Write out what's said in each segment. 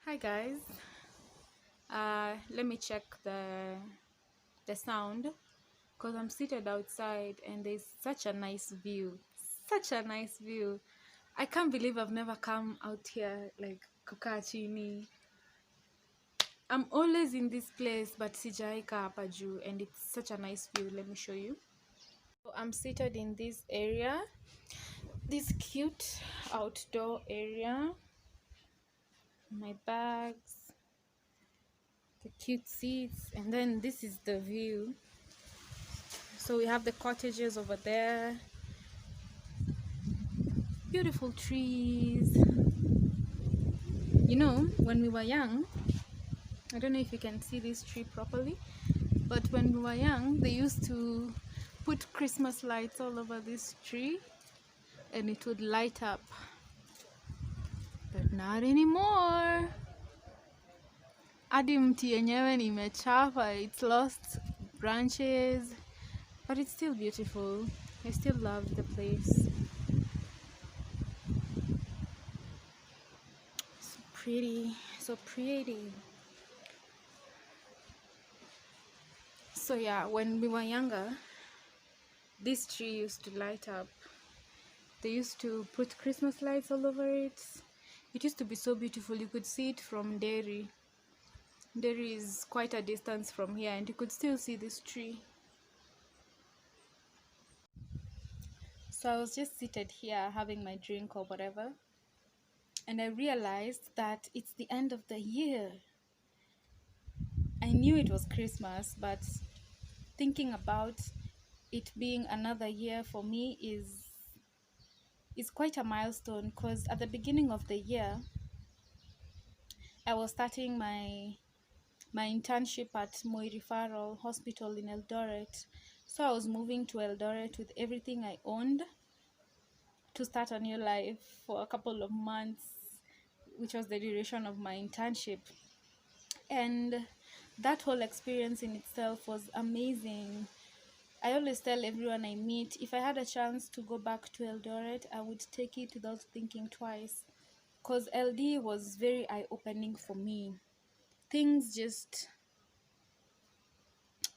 Hi guys, let me check the sound because I'm seated outside and there's such a nice view. Such a nice view. I can't believe I've never come out here like kukaa chini. I'm always in this place but sijaika hapa juu and it's such a nice view. Let me show you. So I'm seated in this area, this cute outdoor area. My bags, the cute seats, and then this is the view. So we have the cottages over there, beautiful trees. You know, when we were young, I don't know if you can see this tree properly, but when we were young, they used to put Christmas lights all over this tree and it would light up, but not anymore. Hadi mti yenyewe nimechapa, it's lost branches, but it's still beautiful. I still love the place. So pretty, so pretty. So yeah, when we were younger, this tree used to light up. They used to put Christmas lights all over it. It used to be so beautiful. You could see it from Derry. Derry is quite a distance from here and you could still see this tree. So I was just seated here having my drink or whatever, and I realized that it's the end of the year. I knew it was Christmas, but thinking about it being another year for me is quite a milestone, because at the beginning of the year I was starting my internship at Moi Referral Hospital in Eldoret. So I was moving to Eldoret with everything I owned to start a new life for a couple of months, which was the duration of my internship. And that whole experience in itself was amazing. I always tell everyone I meet, if I had a chance to go back to Eldoret, I would take it without thinking twice, because LD was very eye-opening for me. Things just,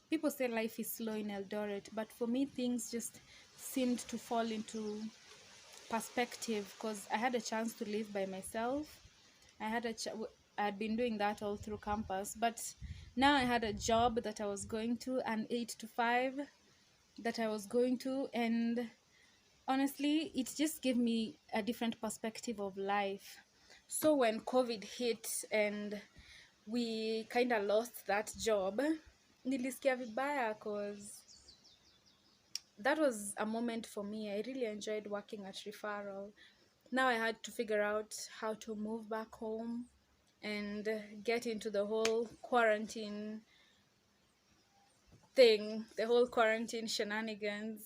people say life is slow in Eldoret, but for me things just seemed to fall into perspective, because I had a chance to live by myself. I had been doing that all through campus, but now I had a job that I was going to, an 8 to 5 that I was going to, and honestly it just gave me a different perspective of life. So when COVID hit and we kind of lost that job, nilisikia vibaya, because that was a moment for me. I really enjoyed working at Referral. Now I had to figure out how to move back home and get into the whole quarantine thing, the whole quarantine shenanigans.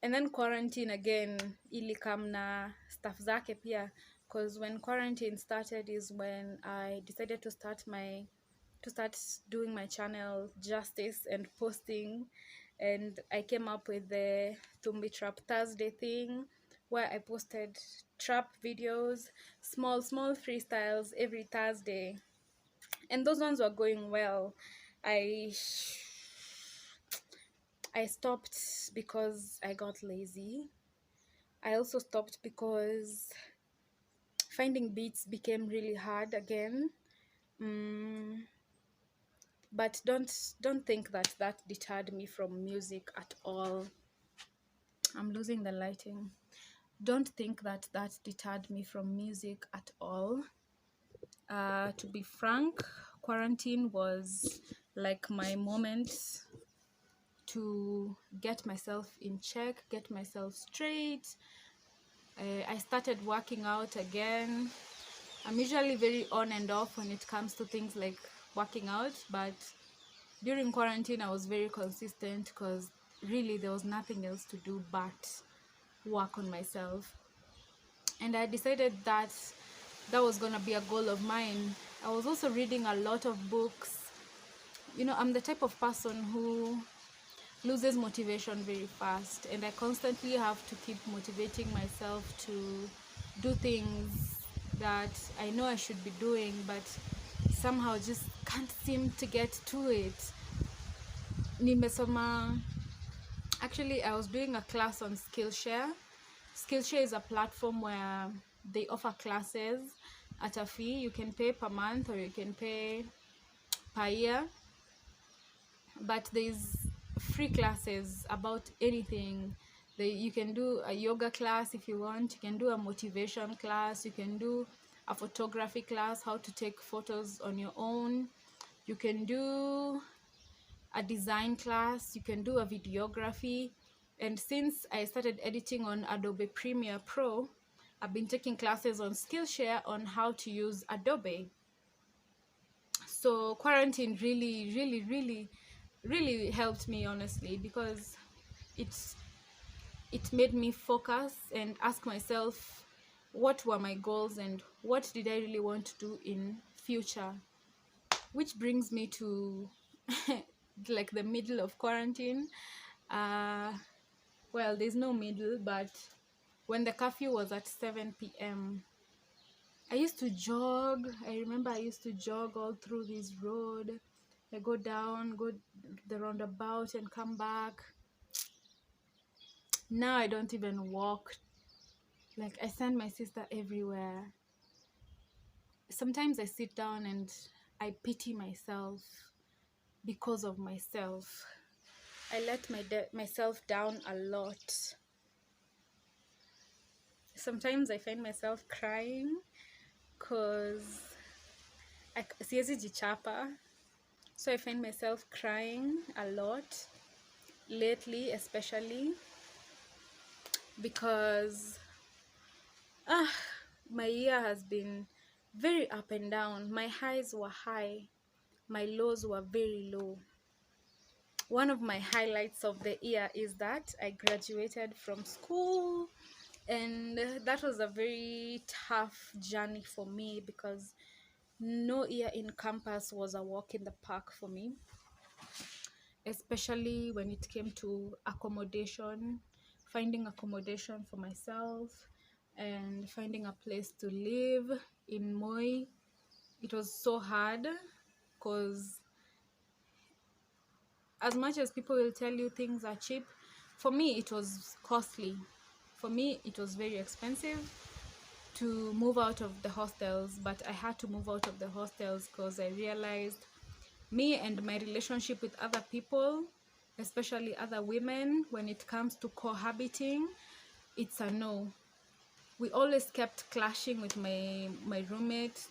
And then quarantine again ili come na stuff zake pia, because when quarantine started is when I decided to start doing my channel justice and posting, and I came up with the Thumbi Trap Thursday thing, where I posted trap videos, small freestyles every Thursday, and those ones were going well. I stopped because I got lazy. I also stopped because finding beats became really hard again. But don't think that deterred me from music at all. I'm losing the lighting. Don't think that deterred me from music at all. To be frank, quarantine was like my moment to get myself in check, get myself straight. I started working out again. I'm usually very on and off when it comes to things like working out, but during quarantine I was very consistent, because really there was nothing else to do but work on myself. And I decided that was gonna be a goal of mine. I was also reading a lot of books. You know, I'm the type of person who loses motivation very fast, and I constantly have to keep motivating myself to do things that I know I should be doing, but somehow just can't seem to get to it. Nimesoma, actually I was doing a class on Skillshare. Skillshare is a platform where they offer classes at a fee. You can pay per month or you can pay per year, but there's free classes about anything. You can do a yoga class if you want, you can do a motivation class, you can do a photography class, how to take photos on your own, you can do a design class, you can do a videography. And since I started editing on Adobe Premiere Pro, I've been taking classes on Skillshare on how to use Adobe. So quarantine really helped me, honestly, because it made me focus and ask myself what were my goals and what did I really want to do in future. Which brings me to like the middle of quarantine. Well, there's no middle, but when the curfew was at 7 p.m, I used to jog. I remember I used to jog all through this road. I go down, go the roundabout and come back. Now I don't even walk. Like, I send my sister everywhere. Sometimes I sit down and I pity myself because of myself. I let myself down a lot. Sometimes I find myself crying because siwezi jichapa. So I find myself crying a lot lately, especially because my year has been very up and down. My highs were high, my lows were very low. One of my highlights of the year is that I graduated from school, and that was a very tough journey for me because no year in campus was a walk in the park for me, especially when it came to accommodation, finding accommodation for myself and finding a place to live in Moi. It was so hard because as much as people will tell you things are cheap, for me it was costly. For me it was very expensive to move out of the hostels, but I had to move out of the hostels because I realized me and my relationship with other people, especially other women, when it comes to cohabiting, it's a no. We always kept clashing with my roommate.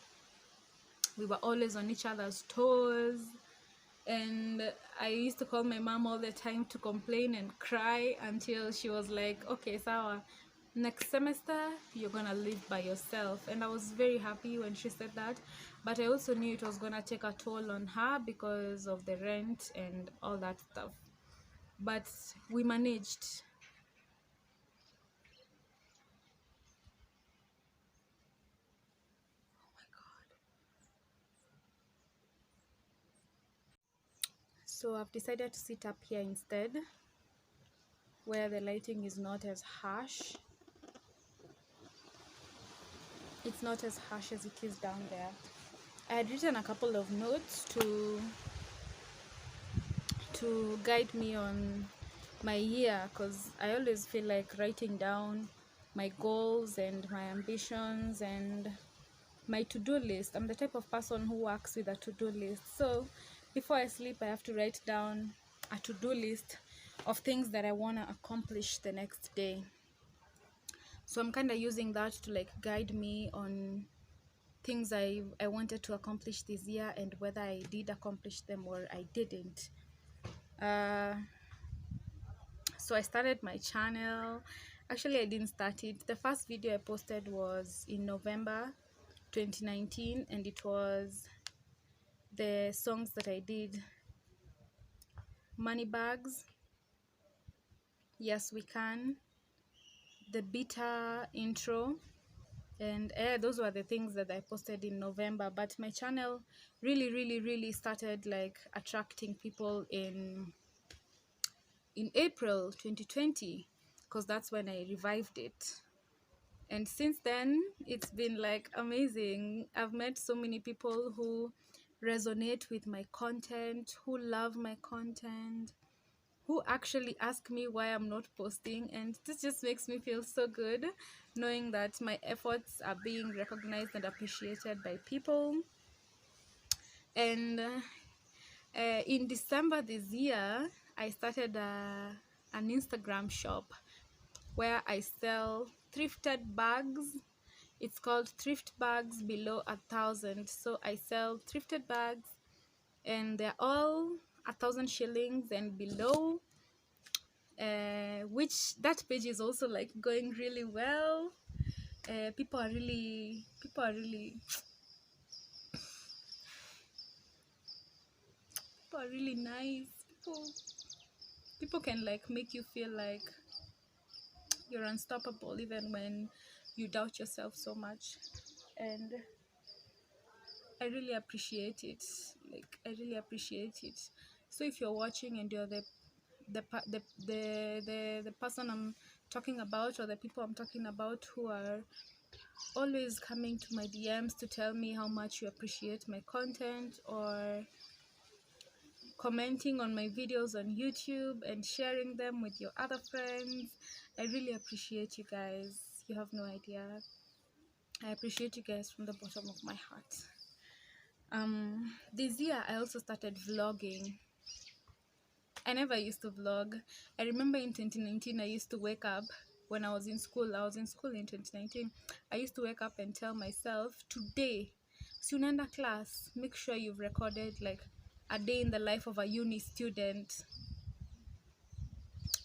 We were always on each other's toes, and I used to call my mom all the time to complain and cry until she was like, okay, sawa, next semester you're gonna live by yourself. And I was very happy when she said that, but I also knew it was gonna take a toll on her because of the rent and all that stuff, but we managed. So I've decided to sit up here instead, where the lighting is not as harsh. It's not as harsh as it is down there. I had written a couple of notes to guide me on my year, because I always feel like writing down my goals and my ambitions and my to-do list. I'm the type of person who works with a to-do list. So before I sleep, I have to write down a to-do list of things that I want to accomplish the next day. So I'm kind of using that to like guide me on things I wanted to accomplish this year and whether I did accomplish them or I didn't. So I started my channel. Actually, I didn't start it. The first video I posted was in November 2019, and it was the songs that I did: Money Bags, Yes We Can, the Bitter intro, and those were the things that I posted in November. But my channel really started like attracting people in April 2020, because that's when I revived it. And since then, it's been like amazing. I've met so many people who resonate with my content, who love my content, who actually ask me why I'm not posting. And this just makes me feel so good knowing that my efforts are being recognized and appreciated by people. And in December this year, I started an Instagram shop where I sell thrifted bags. It's called Thrift Bags Below 1,000. So I sell thrifted bags, and they're all 1,000 shillings and below. Which that page is also like going really well. People are really nice. People can like make you feel like you're unstoppable even when you doubt yourself so much. And I really appreciate it. Like, I really appreciate it. So if you're watching and you're the person I'm talking about, or the people I'm talking about, who are always coming to my DMs to tell me how much you appreciate my content, or commenting on my videos on YouTube and sharing them with your other friends, I really appreciate you guys. You have no idea. I appreciate you guys from the bottom of my heart. This year I also started vlogging. I never used to vlog. I remember in 2019 I used to wake up when I was in school. I was in school in 2019. I used to wake up and tell myself, today, si unaenda class, make sure you've recorded like a day in the life of a uni student.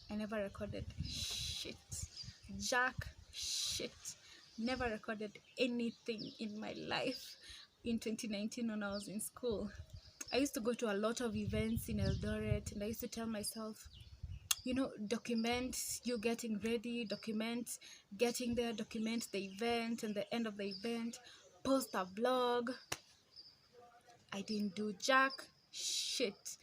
I never recorded shit. Jack shit. Never recorded anything in my life in 2019 when I was in school. I used to go to a lot of events in Eldoret, and I used to tell myself, you know, document you getting ready, document getting there, document the event and the end of the event, post a vlog. I didn't do jack shit.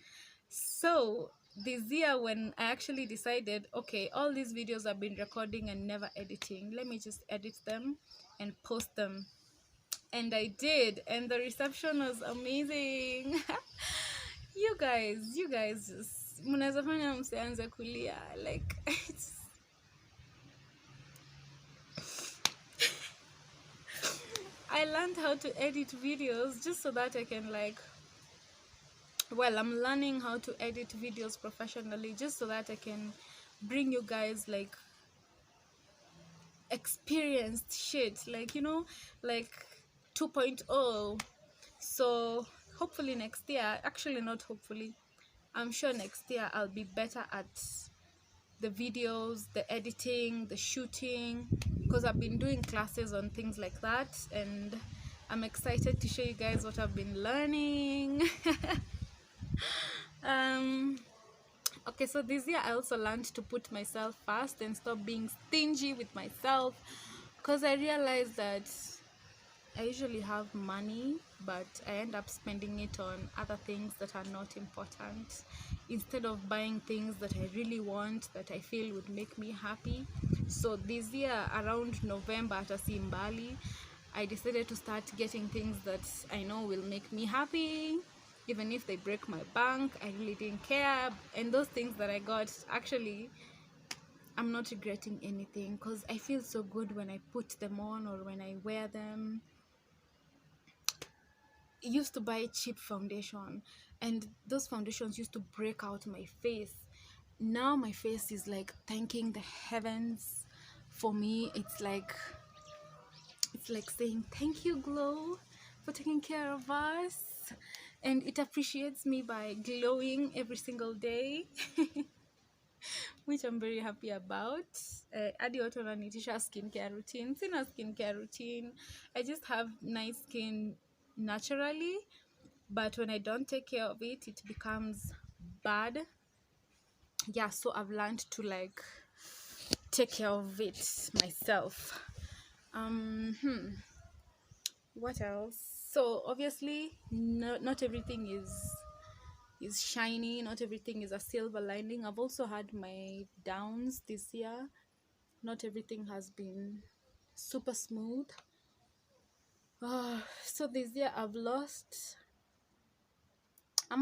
So this year, when I actually decided, okay, all these videos I've been recording and never editing, let me just edit them and post them. And I did, and the reception was amazing. You guys just mnaweza fanya msianze kulia, like it's I learned how to edit videos just so that I can like, well, I'm learning how to edit videos professionally just so that I can bring you guys like experienced shit, like, you know, like 2.0. So hopefully next year, actually not hopefully, I'm sure next year I'll be better at the videos, the editing, the shooting, because I've been doing classes on things like that, and I'm excited to show you guys what I've been learning. Okay, so this year I also learned to put myself first and stop being stingy with myself, because I realized that I usually have money, but I end up spending it on other things that are not important, instead of buying things that I really want, that I feel would make me happy. So this year, around November at Asimbali, I decided to start getting things that I know will make me happy. Even if they break my bank, I really didn't care. And those things that I got, actually, I'm not regretting anything, because I feel so good when I put them on or when I wear them. Used to buy cheap foundation, and those foundations used to break out my face. Now my face is like thanking the heavens for me. It's like saying thank you, Glow, for taking care of us, and it appreciates me by glowing every single day. Which I'm very happy about. Hadi watu wananitisha skincare routine. Sina skincare routine. I just have nice skin naturally, but when I don't take care of it, it becomes bad. Yeah, so I've learned to like take care of it myself. What else? So obviously, not everything is shiny, not everything is a silver lining. I've also had my downs this year. Not everything has been super smooth. So this year I'm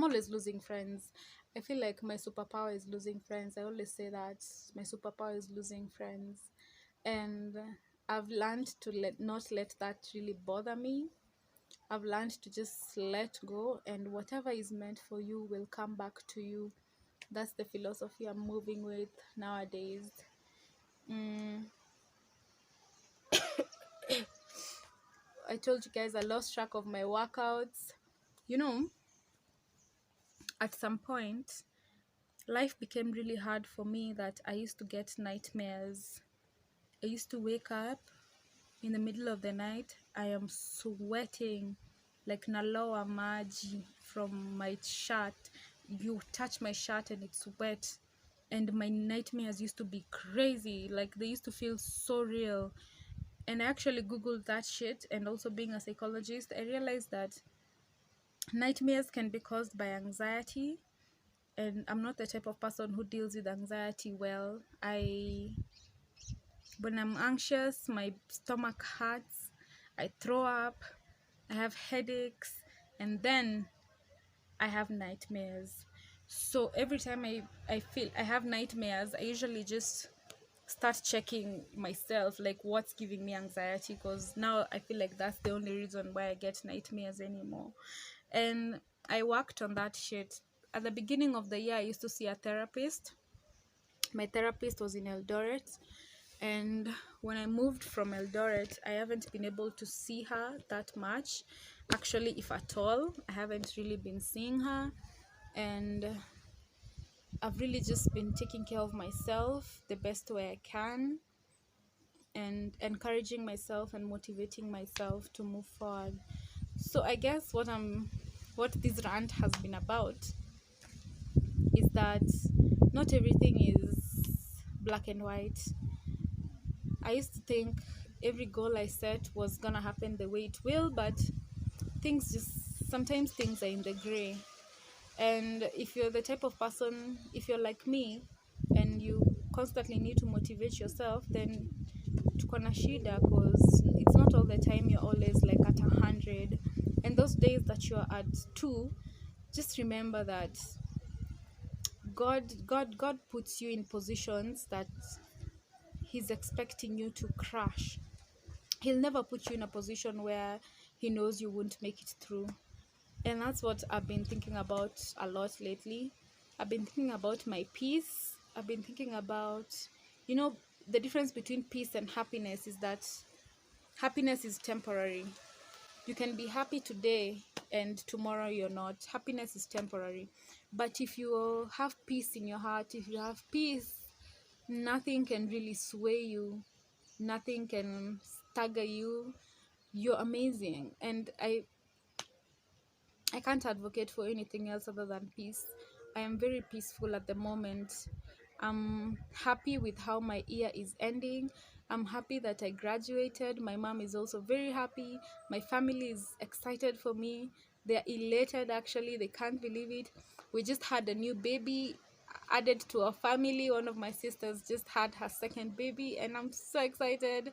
always losing friends. I feel like my superpower is losing friends. I always say that my superpower is losing friends, and I've learned to not let that really bother me. I've learned to just let go, and whatever is meant for you will come back to you. That's the philosophy I'm moving with nowadays. I told you guys I lost track of my workouts. You know, at some point, life became really hard for me that I used to get nightmares. I used to wake up in the middle of the night. I am sweating like naloa maji from my shirt. You touch my shirt and it's wet. And my nightmares used to be crazy. Like, they used to feel so real. And I actually Googled that shit. And also, being a psychologist, I realized that nightmares can be caused by anxiety. And I'm not the type of person who deals with anxiety well. When I'm anxious, my stomach hurts, I throw up, I have headaches, and then I have nightmares. So every time I feel I have nightmares, I usually just start checking myself, like, what's giving me anxiety, because now I feel like that's the only reason why I get nightmares anymore. And I worked on that shit. At the beginning of the year, I used to see a therapist. My therapist was in Eldoret, and when I moved from Eldoret, I haven't been able to see her that much. Actually, if at all, I haven't really been seeing her, and I've really just been taking care of myself the best way I can, and encouraging myself and motivating myself to move forward. So I guess what this rant has been about is that not everything is black and white. I used to think every goal I set was gonna happen the way it will, but sometimes things are in the gray. And if you're the type of person, if you're like me and you constantly need to motivate yourself, then tuko na shida, because it's not all the time you're always like at 100. And those days that you're at 2, just remember that God puts you in positions that He's expecting you to crash. He'll never put you in a position where He knows you won't make it through. And that's what I've been thinking about a lot lately. I've been thinking about my peace. I've been thinking about, the difference between peace and happiness is that happiness is temporary. You can be happy today and tomorrow you're not. Happiness is temporary. But if you have peace in your heart, if you have peace, nothing can really sway you. Nothing can stagger you. You're amazing. And I can't advocate for anything else other than peace. I am very peaceful at the moment. I'm happy with how my year is ending. I'm happy that I graduated. My mom is also very happy. My family is excited for me. They're elated, actually. They can't believe it. We just had a new baby added to our family. One of my sisters just had her second baby, and I'm so excited.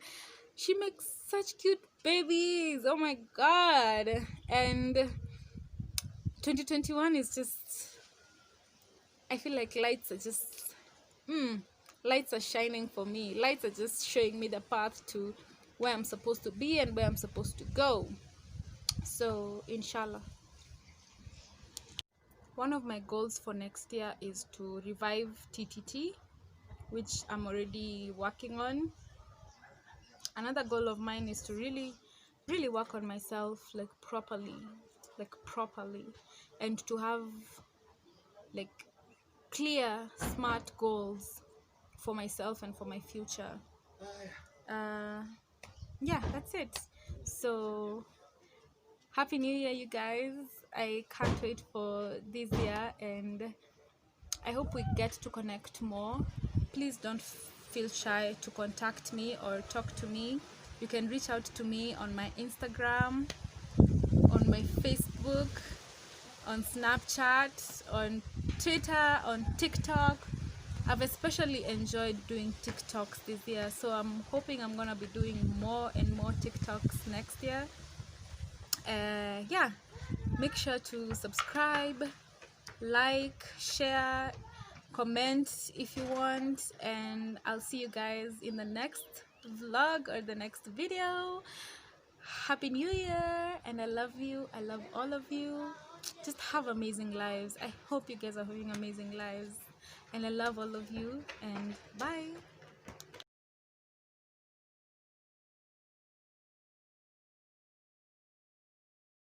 She makes such cute babies. Oh my God. And 2021 is just, I feel like lights are shining for me. Lights are just showing me the path to where I'm supposed to be and where I'm supposed to go. So, inshallah. One of my goals for next year is to revive TTT, which I'm already working on. Another goal of mine is to really, really work on myself, properly, and to have clear, smart goals for myself and for my future. Yeah, that's it. So, Happy New Year, you guys. I can't wait for this year, and I hope we get to connect more. Please don't feel shy to contact me or talk to me. You can reach out to me on my Instagram, on my Facebook, on Snapchat, on Twitter, on TikTok. I've especially enjoyed doing TikToks this year, so I'm hoping I'm gonna be doing more and more TikToks next year. Yeah, make sure to subscribe, like, share, comment if you want, and I'll see you guys in the next vlog or the next video. Happy New Year, and I love you. I love all of you. Just have amazing lives. I hope you guys are having amazing lives, and I love all of you, and bye.